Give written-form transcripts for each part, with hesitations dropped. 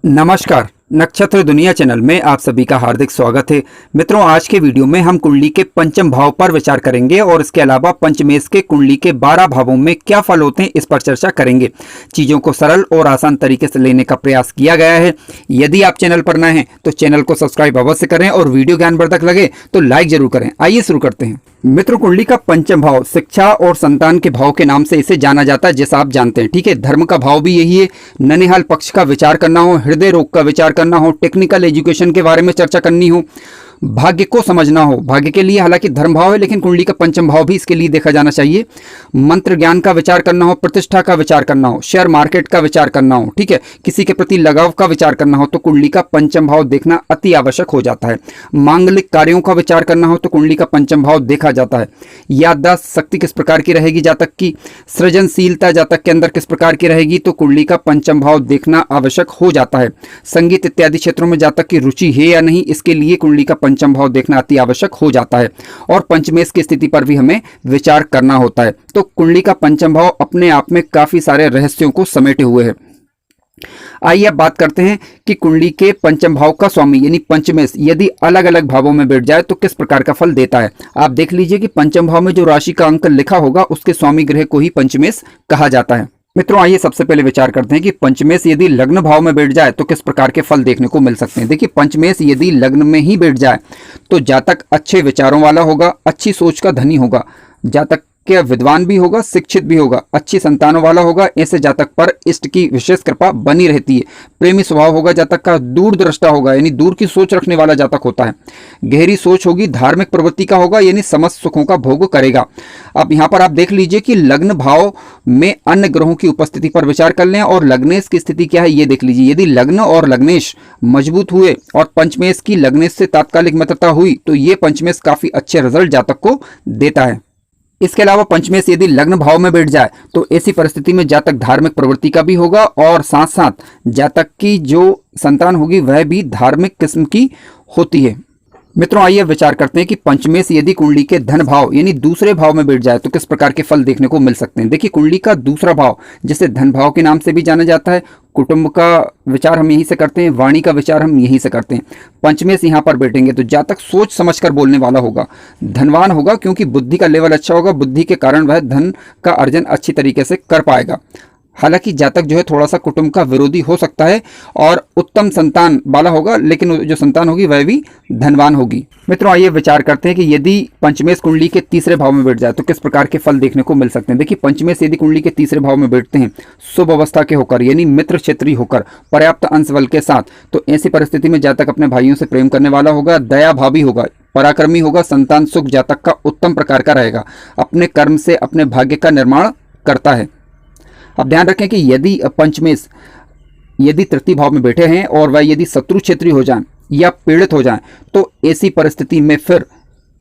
नमस्कार, नक्षत्र दुनिया चैनल में आप सभी का हार्दिक स्वागत है। मित्रों, आज के वीडियो में हम कुंडली के पंचम भाव पर विचार करेंगे और इसके अलावा पंचमेश के कुंडली के 12 भावों में क्या फल होते हैं इस पर चर्चा करेंगे। चीज़ों को सरल और आसान तरीके से लेने का प्रयास किया गया है। यदि आप चैनल पर नए हैं तो चैनल को सब्सक्राइब अवश्य करें और वीडियो ज्ञानवर्धक लगे तो लाइक जरूर करें। आइए शुरू करते हैं। मित्रों, कुंडली का पंचम भाव शिक्षा और संतान के भाव के नाम से इसे जाना जाता है, जैसा आप जानते हैं। ठीक है, धर्म का भाव भी यही है। ननिहाल पक्ष का विचार करना हो, हृदय रोग का विचार करना हो, टेक्निकल एजुकेशन के बारे में चर्चा करनी हो, भाग्य को समझना हो, भाग्य के लिए हालांकि धर्म भाव है लेकिन कुंडली का पंचम भाव भी इसके लिए देखा जाना चाहिए। मंत्र ज्ञान का विचार करना हो, प्रतिष्ठा का विचार करना हो, शेयर मार्केट का विचार करना हो, ठीक है, किसी के प्रति लगाव का विचार करना हो तो कुंडली का पंचम भाव देखना अति आवश्यक हो जाता है। मांगलिक कार्यों का विचार करना हो तो कुंडली का पंचम भाव देखा जाता है। याददाश्त शक्ति किस प्रकार की रहेगी जातक की, सृजनशीलता जातक के अंदर किस प्रकार की रहेगी तो कुंडली का पंचम भाव देखना आवश्यक हो जाता है। संगीत इत्यादि क्षेत्रों में जातक की रुचि है या नहीं, इसके लिए कुंडली का पंचम भाव देखना अति आवश्यक हो जाता है। और पंचमेश की स्थिति पर भी हमें विचार करना होता है। तो कुंडली का पंचम भाव अपने आप में काफी सारे रहस्यों को समेटे हुए है। आइए अब बात करते हैं कि कुंडली के पंचम भाव का स्वामी यानी पंचमेश यदि अलग अलग भावों में बैठ जाए तो किस प्रकार का फल देता है। आप देख लीजिए कि पंचम भाव में जो राशि का अंक लिखा होगा उसके स्वामी ग्रह को ही पंचमेश कहा जाता है। मित्रों, आइए सबसे पहले विचार करते हैं कि पंचमेश यदि लग्न भाव में बैठ जाए तो किस प्रकार के फल देखने को मिल सकते हैं। देखिए, पंचमेश यदि लग्न में ही बैठ जाए तो जातक अच्छे विचारों वाला होगा, अच्छी सोच का धनी होगा, जातक के विद्वान भी होगा, शिक्षित भी होगा, अच्छी संतानों वाला होगा। ऐसे जातक पर इष्ट की विशेष कृपा बनी रहती है। प्रेमी स्वभाव होगा जातक का, दूरदृष्टा होगा यानी दूर की सोच रखने वाला जातक होता है। गहरी सोच होगी, धार्मिक प्रवृत्ति का होगा यानी समस्त सुखों का भोग करेगा। अब यहाँ पर आप देख लीजिए कि लग्न भाव में अन्य ग्रहों की उपस्थिति पर विचार कर लें और लग्नेश की स्थिति क्या है ये देख लीजिए। यदि लग्न और लग्नेश मजबूत हुए और पंचमेश की लग्नेश से तात्कालिक मित्रता हुई तो ये पंचमेश काफी अच्छे रिजल्ट जातक को देता है। इसके अलावा पंचमेश यदि लग्न भाव में बैठ जाए तो ऐसी परिस्थिति में जातक धार्मिक प्रवृत्ति का भी होगा और साथ साथ जातक की जो संतान होगी वह भी धार्मिक किस्म की होती है। मित्रों, आइए विचार करते हैं कि पंचमेश यदि कुंडली के धन भाव यानी दूसरे भाव में बैठ जाए तो किस प्रकार के फल देखने को मिल सकते हैं। देखिए, कुंडली का दूसरा भाव जिसे धन भाव के नाम से भी जाना जाता है, कुटुंब का विचार हम यहीं से करते हैं, वाणी का विचार हम यहीं से करते हैं। पंचमेश यहाँ पर बैठेंगे तो जातक सोच समझकर बोलने वाला होगा, धनवान होगा क्योंकि बुद्धि का लेवल अच्छा होगा, बुद्धि के कारण वह धन का अर्जन अच्छी तरीके से कर पाएगा। हालांकि जातक जो है थोड़ा सा कुटुंब का विरोधी हो सकता है और उत्तम संतान वाला होगा लेकिन जो संतान होगी वह भी धनवान होगी। मित्रों, आइए विचार करते हैं कि यदि पंचमेश कुंडली के तीसरे भाव में बैठ जाए तो किस प्रकार के फल देखने को मिल सकते हैं। देखिए, पंचमेश यदि कुंडली के तीसरे भाव में बैठते हैं शुभ अवस्था के होकर यानी मित्र क्षेत्रीय होकर पर्याप्त अंश बल के साथ तो ऐसी परिस्थिति में जातक अपने भाइयों से प्रेम करने वाला होगा, दया भावी होगा, पराक्रमी होगा, संतान सुख जातक का उत्तम प्रकार का रहेगा, अपने कर्म से अपने भाग्य का निर्माण करता है। अब ध्यान रखें कि यदि पंचमेश यदि तृतीय भाव में बैठे हैं और वह यदि शत्रु क्षेत्रीय हो जाएं या पीड़ित हो जाएं तो ऐसी परिस्थिति में फिर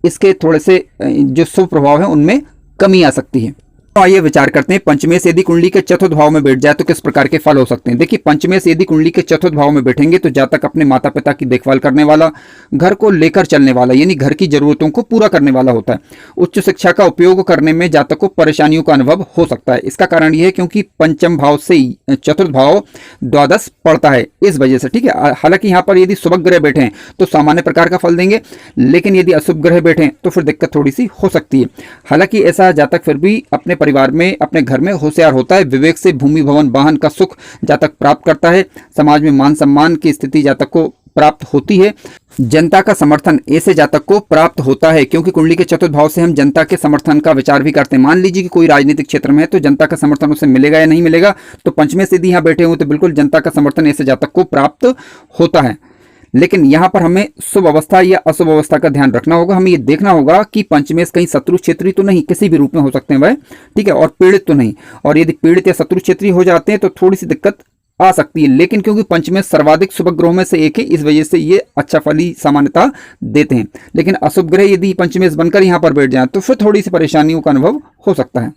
इसके थोड़े से जो शुभ प्रभाव है उनमें कमी आ सकती है। तो आइए विचार करते हैं पंचमेश यदि कुंडली के चतुर्थ भाव में बैठ जाए तो किस प्रकार के फल हो सकते हैं। देखिए, पंचमेश यदि कुंडली के चतुर्थ भाव में बैठेंगे तो जातक अपने माता पिता की देखभाल करने वाला, घर को लेकर चलने वाला यानी घर की जरूरतों को पूरा करने वाला होता है। उच्च शिक्षा का उपयोग करने में जातक को परेशानियों का अनुभव हो सकता है। इसका कारण यह है क्योंकि पंचम भाव से चतुर्थ भाव द्वादश पड़ता है, इस वजह से। ठीक है, हालांकि यहाँ पर यदि शुभ ग्रह बैठे तो सामान्य प्रकार का फल देंगे लेकिन यदि अशुभ ग्रह बैठे तो फिर दिक्कत थोड़ी सी हो सकती है। हालांकि ऐसा जातक फिर भी अपने परिवार में अपने घर में होशियार होता है। विवेक से भूमि भवन वाहन का सुख जातक प्राप्त करता है। समाज में मान सम्मान की स्थिति जातक को प्राप्त होती है। जनता का समर्थन ऐसे जातक को प्राप्त होता है क्योंकि कुंडली के चतुर्थ भाव से हम जनता के समर्थन का विचार भी करते हैं। मान लीजिए कि कोई राजनीतिक क्षेत्र में है तो जनता का समर्थन उसे मिलेगा या नहीं मिलेगा, तो पंचमेश यदि यहाँ बैठे हुए तो बिल्कुल जनता का समर्थन ऐसे जातक को प्राप्त होता है। लेकिन यहाँ पर हमें शुभ अवस्था या अशुभ अवस्था का ध्यान रखना होगा। हमें ये देखना होगा कि पंचमेश कहीं शत्रु क्षेत्रीय तो नहीं, किसी भी रूप में हो सकते हैं वह, ठीक है, और पीड़ित तो नहीं। और यदि पीड़ित या शत्रु क्षेत्रीय हो जाते हैं तो थोड़ी सी दिक्कत आ सकती है, लेकिन क्योंकि पंचमेश सर्वाधिक शुभ ग्रहों में से एक है इस वजह से ये अच्छा फल ही सामान्यता देते हैं। लेकिन अशुभ ग्रह यदि पंचमेश बनकर यहाँ पर बैठ जाए तो फिर थोड़ी सी परेशानियों का अनुभव हो सकता है।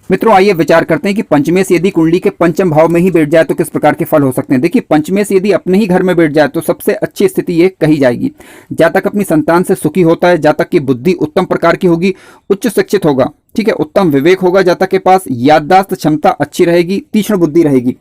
मित्रों, आइए विचार करते हैं कि पंचमेश यदि कुंडली के पंचम भाव में ही बैठ जाए तो किस प्रकार के फल हो सकते हैं। देखिए, पंचमेश यदि अपने ही घर में बैठ जाए तो सबसे अच्छी स्थिति ये कही जाएगी। जातक अपनी संतान से सुखी होता है, जातक की बुद्धि उत्तम प्रकार की होगी, उच्च शिक्षित होगा, ठीक है, उत्तम विवेक होगा जातक के पास, याददाश्त क्षमता अच्छी रहेगी, तीक्ष्ण बुद्धि रहेगी।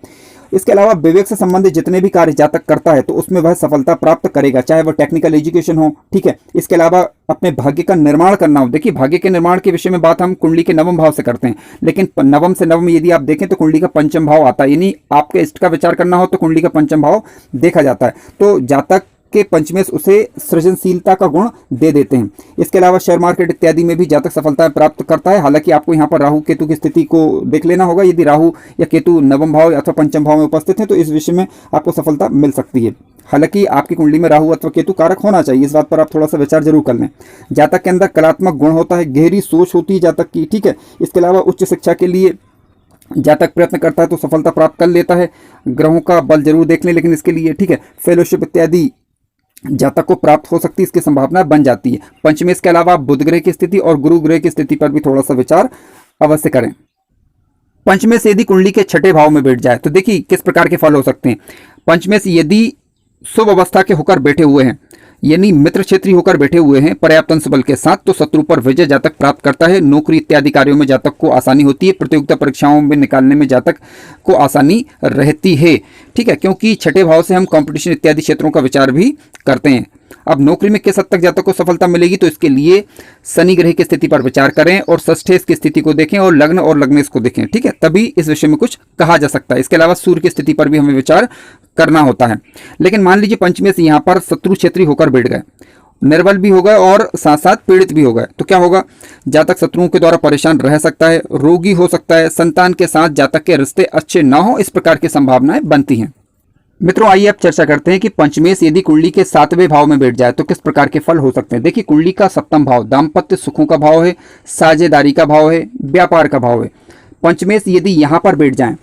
इसके अलावा विवेक से संबंधित जितने भी कार्य जातक करता है तो उसमें वह सफलता प्राप्त करेगा, चाहे वह टेक्निकल एजुकेशन हो, ठीक है। इसके अलावा अपने भाग्य का निर्माण करना हो, देखिए भाग्य के निर्माण के विषय में बात हम कुंडली के नवम भाव से करते हैं, लेकिन नवम से नवम यदि आप देखें तो कुंडली का पंचम भाव आता है, यानी आपके इष्ट का विचार करना हो तो कुंडली का पंचम भाव देखा जाता है। तो जातक के पंचमेश उसे सृजनशीलता का गुण दे देते हैं। इसके अलावा शेयर मार्केट इत्यादि में भी जातक सफलता प्राप्त करता है। हालांकि आपको यहाँ पर राहु केतु की स्थिति को देख लेना होगा, यदि राहु या केतु नवम भाव अथवा पंचम भाव में उपस्थित है तो इस विषय में आपको सफलता मिल सकती है। हालांकि आपकी कुंडली में राहु अथवा केतु कारक होना चाहिए, इस बात पर आप थोड़ा सा विचार जरूर कर लें। जातक के अंदर कलात्मक गुण होता है, गहरी सोच होती है जातक की, ठीक है। इसके अलावा उच्च शिक्षा के लिए जातक प्रयत्न करता है तो सफलता प्राप्त कर लेता है। ग्रहों का बल जरूर देख लें लेकिन इसके लिए, ठीक है, फेलोशिप इत्यादि जातक को प्राप्त हो सकती है, इसकी संभावना बन जाती है। पंचमेश के अलावा बुध ग्रह की स्थिति और गुरु ग्रह की स्थिति पर भी थोड़ा सा विचार अवश्य करें। पंचमेश यदि कुंडली के छठे भाव में बैठ जाए तो देखिए किस प्रकार के फल हो सकते हैं। पंचमेश यदि शुभ अवस्था के होकर बैठे हुए हैं, यानी मित्र क्षेत्रीय होकर बैठे हुए हैं पर्याप्त अंश बल के साथ, तो शत्रु पर विजय जातक प्राप्त करता है। नौकरी इत्यादि कार्यों में जातक को आसानी होती है। प्रतियोगिता परीक्षाओं में निकालने में जातक को आसानी रहती है, ठीक है, क्योंकि छठे भाव से हम कंपटीशन इत्यादि क्षेत्रों का विचार भी करते हैं। अब नौकरी में किस हद तक जातक को सफलता मिलेगी तो इसके लिए शनि ग्रह की स्थिति पर विचार करें और षष्ठेश की स्थिति को देखें और लग्नेश को देखें, ठीक है, तभी इस विषय में कुछ कहा जा सकता है। इसके अलावा सूर्य की स्थिति पर भी हमें विचार करना होता है। लेकिन मान लीजिए पंचमेश यहाँ पर शत्रु क्षेत्रीय होकर बैठ गए, निर्बल भी हो गए और साथ साथ पीड़ित भी हो गए, तो क्या होगा? जातक शत्रुओं के द्वारा परेशान रह सकता है, रोगी हो सकता है, संतान के साथ जातक के रिश्ते अच्छे ना हो, इस प्रकार की संभावनाएं बनती हैं। मित्रों आइए अब चर्चा करते हैं कि पंचमेश यदि कुंडली के सातवें भाव में बैठ जाए तो किस प्रकार के फल हो सकते हैं। देखिए कुंडली का सप्तम भाव दाम्पत्य सुखों का भाव है, साझेदारी का भाव है, व्यापार का भाव है। पंचमेश यदि यहाँ पर बैठ जाए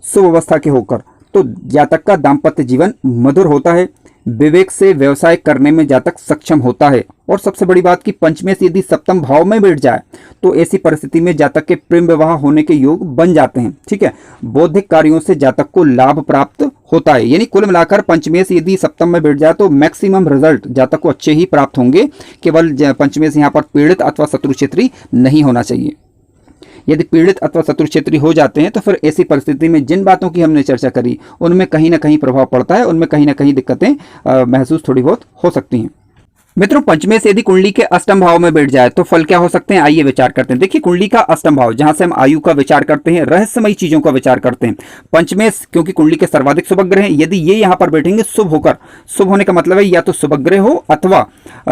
शुभ अवस्था के होकर तो जातक का दाम्पत्य जीवन मधुर होता है, विवेक से व्यवसाय करने में जातक सक्षम होता है। और सबसे बड़ी बात कि पंचमेश यदि सप्तम भाव में बैठ जाए तो ऐसी परिस्थिति में जातक के प्रेम विवाह होने के योग बन जाते हैं, ठीक है। बौद्धिक कार्यों से जातक को लाभ प्राप्त होता है, यानी कुल मिलाकर पंचमेश यदि सप्तम में बैठ जाए तो मैक्सिमम रिजल्ट जातक को अच्छे ही प्राप्त होंगे। केवल पंचमेश यहाँ पर पीड़ित अथवा शत्रु क्षेत्री नहीं होना चाहिए। यदि पीड़ित अथवा शत्रु क्षेत्रीय हो जाते हैं तो फिर ऐसी परिस्थिति में जिन बातों की हमने चर्चा करी उनमें कहीं ना कहीं प्रभाव पड़ता है, उनमें कहीं ना कहीं दिक्कतें महसूस थोड़ी बहुत हो सकती हैं। मित्रों पंचमेश यदि कुंडली के अष्टम भाव में बैठ जाए तो फल क्या हो सकते हैं, आइए विचार करते हैं। देखिए कुंडली का अष्टम भाव जहां से हम आयु का विचार करते हैं, रहस्यमयी चीजों का विचार करते हैं। पंचमेश क्योंकि कुंडली के सर्वाधिक शुभ ग्रह हैं, यदि ये यहाँ पर बैठेंगे शुभ होकर, शुभ होने का मतलब है या तो शुभ ग्रह हो अथवा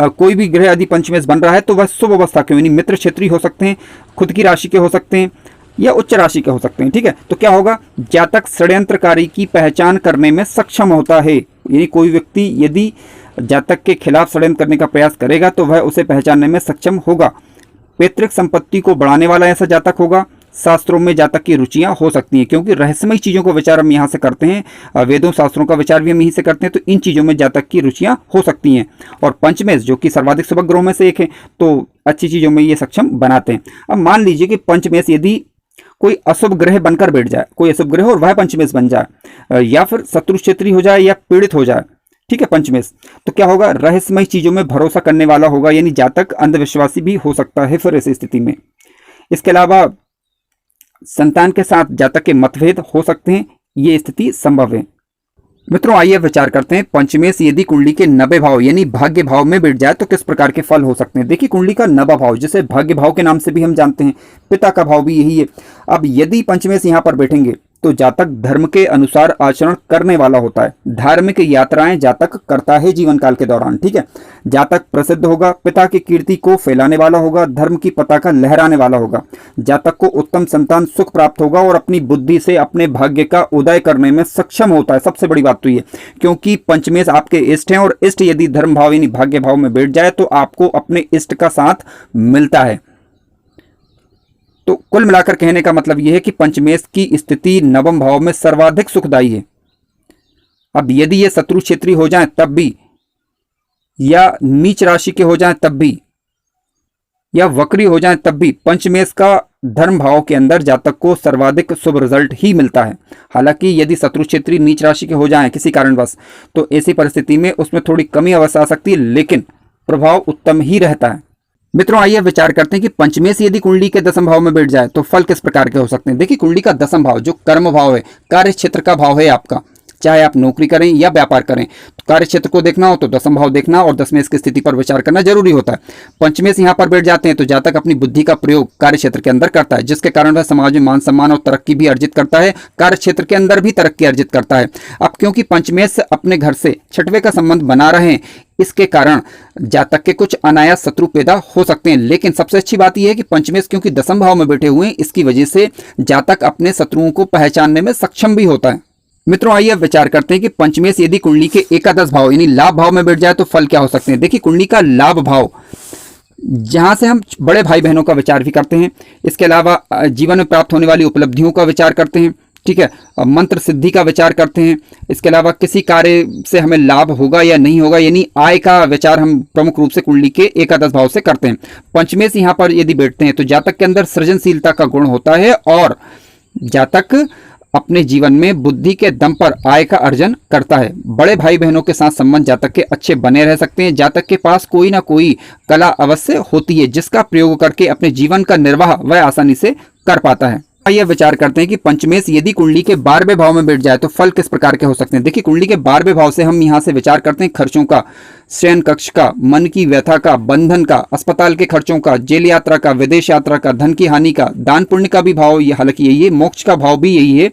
कोई भी ग्रह यदि पंचमेश बन रहा है तो वह शुभ अवस्था के यानी मित्र क्षेत्रीय हो सकते हैं, खुद की राशि के हो सकते हैं या उच्च राशि के हो सकते हैं, ठीक है। तो क्या होगा, जातक षड्यंत्रकारी की पहचान करने में सक्षम होता है, यानी कोई व्यक्ति यदि जातक के खिलाफ षड्यंत्र करने का प्रयास करेगा तो वह उसे पहचानने में सक्षम होगा। पैतृक संपत्ति को बढ़ाने वाला ऐसा जातक होगा। शास्त्रों में जातक की रुचियां हो सकती हैं क्योंकि रहस्यमयी चीजों का विचार हम यहाँ से करते हैं, वेदों शास्त्रों का विचार भी हम यहीं से करते हैं, तो इन चीजों में जातक की रुचियां हो सकती हैं। और पंचमेश जो कि सर्वाधिक शुभ ग्रहों में से एक है तो अच्छी चीजों में ये सक्षम बनाते हैं। अब मान लीजिए कि पंचमेश यदि कोई अशुभ ग्रह बनकर बैठ जाए, कोई अशुभ ग्रह और वह पंचमेश बन जाए या फिर शत्रु क्षेत्रीय हो जाए या पीड़ित हो जाए, ठीक है पंचमेश, तो क्या होगा, रहस्यमयी चीजों में भरोसा करने वाला होगा, यानी जातक अंधविश्वासी भी हो सकता है फिर ऐसी स्थिति में। इसके अलावा संतान के साथ जातक के मतभेद हो सकते हैं, ये स्थिति संभव है। मित्रों आइए विचार करते हैं पंचमेश यदि कुंडली के नवे भाव यानी भाग्य भाव में बैठ जाए तो किस प्रकार के फल हो सकते हैं। देखिए कुंडली का नवा भाव जिसे भाग्य भाव के नाम से भी हम जानते हैं, पिता का भाव भी यही है। अब यदि पंचमेश यहाँ पर बैठेंगे तो जातक धर्म के अनुसार आचरण करने वाला होता है, धार्मिक यात्राएं जातक करता है जीवन काल के दौरान, ठीक है। जातक प्रसिद्ध होगा, पिता की कीर्ति को फैलाने वाला होगा, धर्म की पताका लहराने वाला होगा। जातक को उत्तम संतान सुख प्राप्त होगा और अपनी बुद्धि से अपने भाग्य का उदय करने में सक्षम होता है। सबसे बड़ी बात तो ये क्योंकि पंचमेश आपके इष्ट हैं और इष्ट यदि धर्म भाव यानी भाग्य भाव में बैठ जाए तो आपको अपने इष्ट का साथ मिलता है। तो कुल मिलाकर कहने का मतलब यह है कि पंचमेश की स्थिति नवम भाव में सर्वाधिक सुखदायी है। अब यदि ये शत्रु क्षेत्रीय हो जाएं तब भी, या नीच राशि के हो जाएं तब भी, या वक्री हो जाएं तब भी, पंचमेश का धर्म भाव के अंदर जातक को सर्वाधिक शुभ रिजल्ट ही मिलता है। हालांकि यदि शत्रु क्षेत्रीय नीच राशि के हो जाएं किसी कारणवश तो ऐसी परिस्थिति में उसमें थोड़ी कमी अवश्य आ सकती है, लेकिन प्रभाव उत्तम ही रहता है। मित्रों आइए विचार करते हैं कि पंचमेश यदि कुंडली के दसम भाव में बैठ जाए तो फल किस प्रकार के हो सकते हैं। देखिए, कुंडली का दसम भाव जो कर्म भाव है, कार्य क्षेत्र का भाव है आपका, चाहे आप नौकरी करें या व्यापार करें, तो कार्य क्षेत्र को देखना हो तो दसम भाव देखना और दशमेश की स्थिति पर विचार करना जरूरी होता है। पंचमेश यहाँ पर बैठ जाते हैं तो जातक अपनी बुद्धि का प्रयोग कार्य क्षेत्र के अंदर करता है, जिसके कारण वह समाज में मान सम्मान और तरक्की भी अर्जित करता है, कार्य क्षेत्र के अंदर भी तरक्की अर्जित करता है। अब क्योंकि पंचमेश अपने घर से छठवें का संबंध बना रहे हैं, इसके कारण जातक के कुछ अनायास शत्रु पैदा हो सकते हैं। लेकिन सबसे अच्छी बात यह है कि पंचमेश क्योंकि दसम भाव में बैठे हुए हैं, इसकी वजह से जातक अपने शत्रुओं को पहचानने में सक्षम भी होता है। मित्रों आइए अब विचार करते हैं कि पंचमेश यदि कुंडली के एकादश भाव यानी लाभ भाव में बैठ जाए तो फल क्या हो सकते हैं। देखिए, कुंडली का लाभ भाव जहां से हम बड़े भाई बहनों का विचार भी करते हैं, इसके अलावा जीवन में प्राप्त होने वाली उपलब्धियों का विचार करते हैं, ठीक है, मंत्र सिद्धि का विचार करते हैं, इसके अलावा किसी कार्य से हमें लाभ होगा या नहीं होगा, यानी आय का विचार हम प्रमुख रूप से कुंडली के एकादश भाव से करते हैं। पंचमेश यहाँ पर यदि बैठते हैं तो जातक के अंदर सृजनशीलता का गुण होता है और जातक अपने जीवन में बुद्धि के दम पर आय का अर्जन करता है। बड़े भाई बहनों के साथ संबंध जातक के अच्छे बने रह सकते हैं। जातक के पास कोई ना कोई कला अवश्य होती है जिसका प्रयोग करके अपने जीवन का निर्वाह वह आसानी से कर पाता है। आइए विचार करते हैं कि पंचमेश यदि कुंडली के 12वें भाव में बैठ जाए तो फल किस प्रकार के हो सकते हैं। देखिए, कुंडली के 12वें भाव से हम यहाँ से विचार करते हैं खर्चों का, शयन कक्ष का, मन की व्यथा का, बंधन का, अस्पताल के खर्चों का, जेल यात्रा का, विदेश यात्रा का, धन की हानि का, दान पुण्य का भी भाव ये हालांकि यही है, मोक्ष का भाव भी यही है,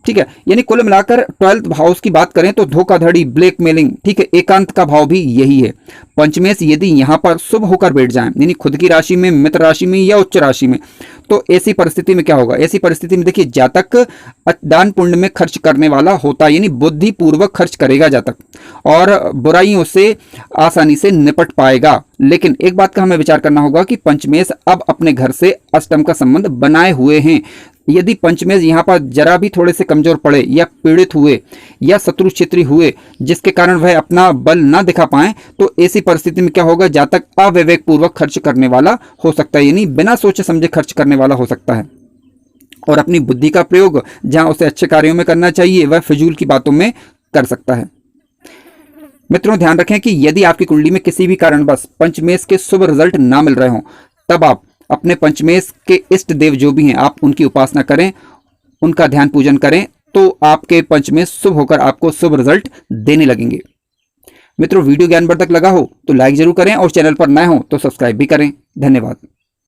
ठीक है। यानी कुल मिलाकर 12th हाउस की बात करें तो धोखाधड़ी, ब्लैकमेलिंग, ठीक है, एकांत का भाव भी यही है। पंचमेश यदि यहाँ पर शुभ होकर बैठ जाए यानी खुद की राशि में, मित्र राशि में या उच्च राशि में, तो ऐसी परिस्थिति में क्या होगा। ऐसी परिस्थिति में देखिए, जातक दान पुण्य में खर्च करने वाला होता है, यानी बुद्धि पूर्वक खर्च करेगा जातक और बुराइयों से आसानी से निपट पाएगा। लेकिन एक बात का हमें विचार करना होगा कि पंचमेश अब अपने घर से अष्टम का संबंध बनाए हुए हैं। यदि पंचमेश यहाँ पर जरा भी थोड़े से कमजोर पड़े या पीड़ित हुए या शत्रु क्षेत्री हुए जिसके कारण वह अपना बल ना दिखा पाए, तो ऐसी परिस्थिति में क्या होगा, जातक अविवेक पूर्वक खर्च करने वाला हो सकता है, यानी बिना सोचे समझे खर्च करने वाला हो सकता है और अपनी बुद्धि का प्रयोग जहां उसे अच्छे कार्यों में करना चाहिए वह फिजूल की बातों में कर सकता है। मित्रों ध्यान रखें कि यदि आपकी कुंडली में किसी भी कारणवश पंचमेश के शुभ रिजल्ट ना मिल रहे हों, तब आप अपने पंचमेश के इष्ट देव जो भी हैं आप उनकी उपासना करें, उनका ध्यान पूजन करें, तो आपके पंचमेश शुभ होकर आपको शुभ रिजल्ट देने लगेंगे। मित्रों वीडियो ज्ञानवर्धक लगा हो तो लाइक जरूर करें और चैनल पर नए हो तो सब्सक्राइब भी करें। धन्यवाद।